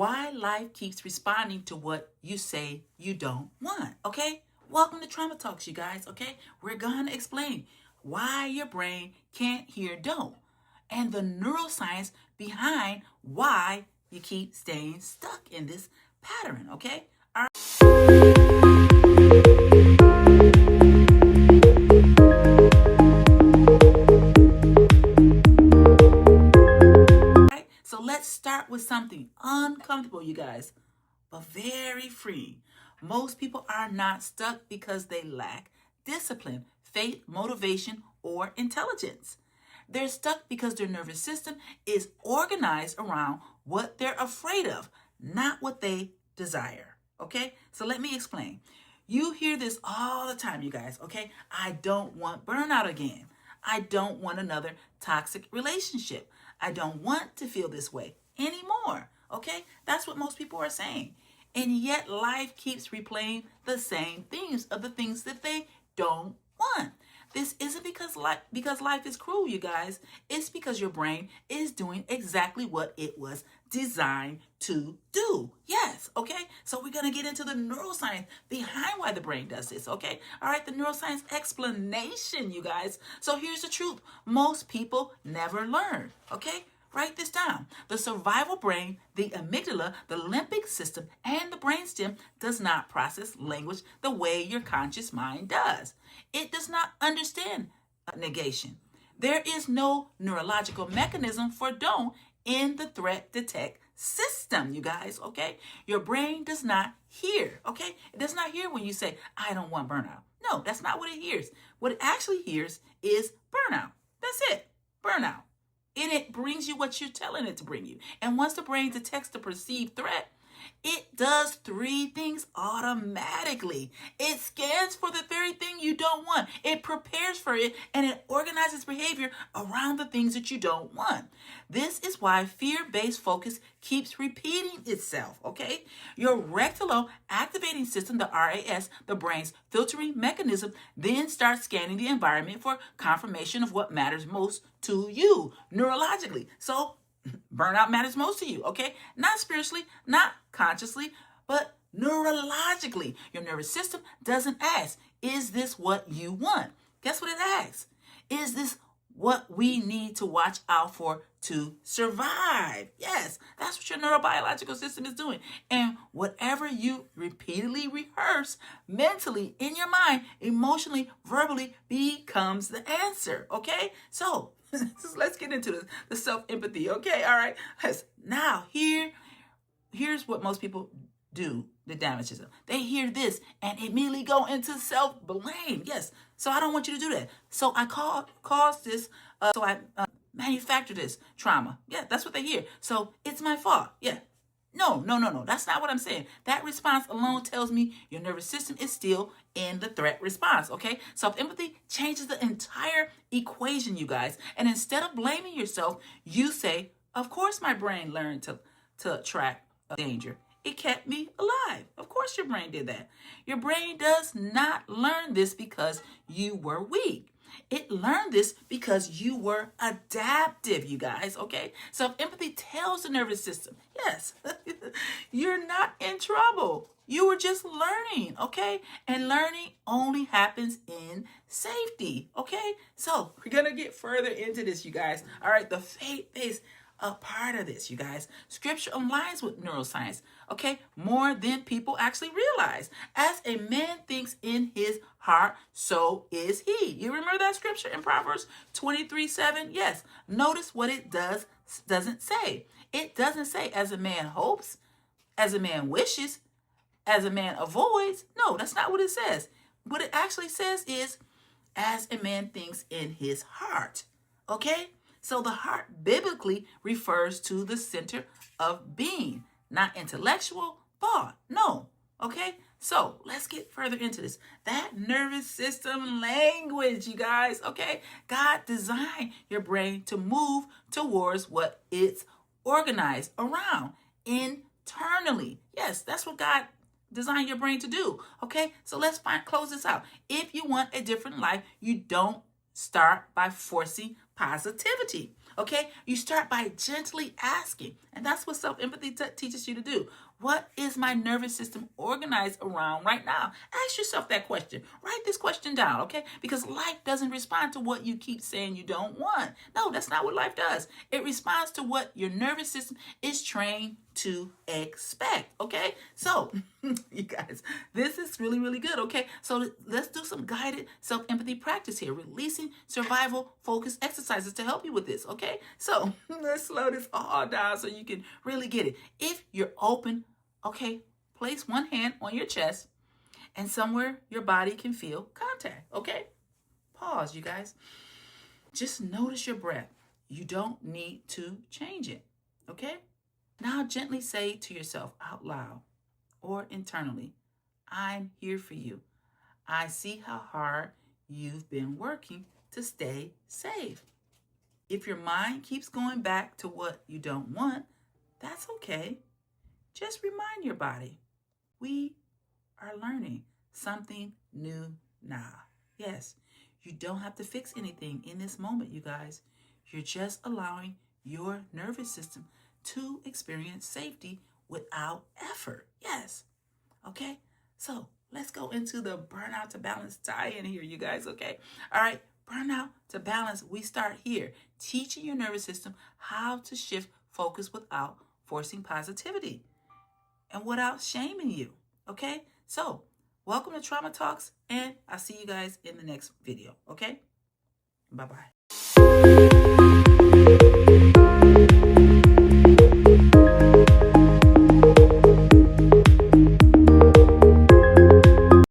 why life keeps responding to what you say you don't want, okay? Welcome to Trauma Talks, you guys, okay? We're going to explain why your brain can't hear don't and the neuroscience behind why you keep staying stuck in this pattern, okay? All right, so let's start with something uncomfortable, you guys, but very freeing. Most people are not stuck because they lack discipline, faith, motivation, or intelligence. They're stuck because their nervous system is organized around what they're afraid of, not what they desire. Okay? So let me explain. You hear this all the time, you guys. Okay? I don't want burnout again. I don't want another toxic relationship. I don't want to feel this way anymore. Okay? That's what most people are saying. And yet life keeps replaying the same themes of the things that they don't want. This isn't because life is cruel, you guys. It's because your brain is doing exactly what it was designed to do. Yes, okay? So we're going to get into the neuroscience behind why the brain does this, okay? All right, the neuroscience explanation, you guys. So here's the truth. Most people never learn, okay? Write this down. The survival brain, the amygdala, the limbic system, and the brainstem does not process language the way your conscious mind does. It does not understand negation. There is no neurological mechanism for don't in the threat detect system, you guys, okay? Your brain does not hear, okay? It does not hear when you say, I don't want burnout. No, that's not what it hears. What it actually hears is burnout. That's it, burnout. And it brings you what you're telling it to bring you. And once the brain detects the perceived threat, it does three things automatically. It scans for the very thing you don't want. It prepares for it, and it organizes behavior around the things that you don't want. This is why fear-based focus keeps repeating itself, okay? Your reticular activating system, the RAS, the brain's filtering mechanism, then starts scanning the environment for confirmation of what matters most to you neurologically. So burnout matters most to you, okay? Not spiritually, not consciously, but neurologically. Your nervous system doesn't ask, is this what you want? Guess what it asks? Is this what we need to watch out for to survive? Yes, that's what your neurobiological system is doing. And whatever you repeatedly rehearse mentally, in your mind, emotionally, verbally, becomes the answer, okay? So let's get into the self-empathy, okay? All right. Now, here's what most people do that damages them. They hear this and immediately go into self-blame. Yes. So I don't want you to do that. So I caused this, so I manufactured this trauma. Yeah, that's what they hear. So it's my fault. Yeah. No. That's not what I'm saying. That response alone tells me your nervous system is still in the threat response, okay? Self-empathy changes the entire equation, you guys. And instead of blaming yourself, you say, of course my brain learned to track danger. It kept me alive. Of course your brain did that. Your brain does not learn this because you were weak. It learned this because you were adaptive, you guys, okay? Self-empathy tells the nervous system, yes, you're not in trouble. You were just learning, okay? And learning only happens in safety, okay? So we're going to get further into this, you guys. All right, the faith-based a part of this, you guys. Scripture aligns with neuroscience, okay, more than people actually realize. As a man thinks in his heart, so is he. You remember that scripture in Proverbs 23:7? Yes. Notice what it doesn't say. It doesn't say as a man hopes, as a man wishes, as a man avoids. No, that's not what it says. What it actually says is as a man thinks in his heart, okay? So the heart biblically refers to the center of being, not intellectual thought. No. Okay? So let's get further into this. That nervous system language, you guys. Okay? God designed your brain to move towards what it's organized around internally. Yes, that's what God designed your brain to do. Okay? So let's close this out. If you want a different life, you don't start by forcing positivity. Okay, you start by gently asking, and that's what self-empathy teaches you to do. What is my nervous system organized around right now? Ask yourself that question. Write this question down, okay? Because life doesn't respond to what you keep saying you don't want. No, that's not what life does. It responds to what your nervous system is trained to expect, okay? So, you guys, this is really, really good, okay? So let's do some guided self-empathy practice here, releasing survival focus exercises to help you with this, okay? So let's slow this all down so you can really get it. If you're open, okay, place one hand on your chest and somewhere your body can feel contact, okay? Pause, you guys. Just notice your breath. You don't need to change it, okay? Now gently say to yourself out loud or internally, I'm here for you. I see how hard you've been working to stay safe. If your mind keeps going back to what you don't want, that's okay. Just remind your body, we are learning something new now. Yes, you don't have to fix anything in this moment, you guys. You're just allowing your nervous system to experience safety without effort. Yes. Okay. So let's go into the burnout to balance tie-in here, you guys. Okay. All right. Burnout to balance. We start here, teaching your nervous system how to shift focus without forcing positivity and without shaming you. Okay. So welcome to Trauma Talks, and I'll see you guys in the next video. Okay. Bye-bye.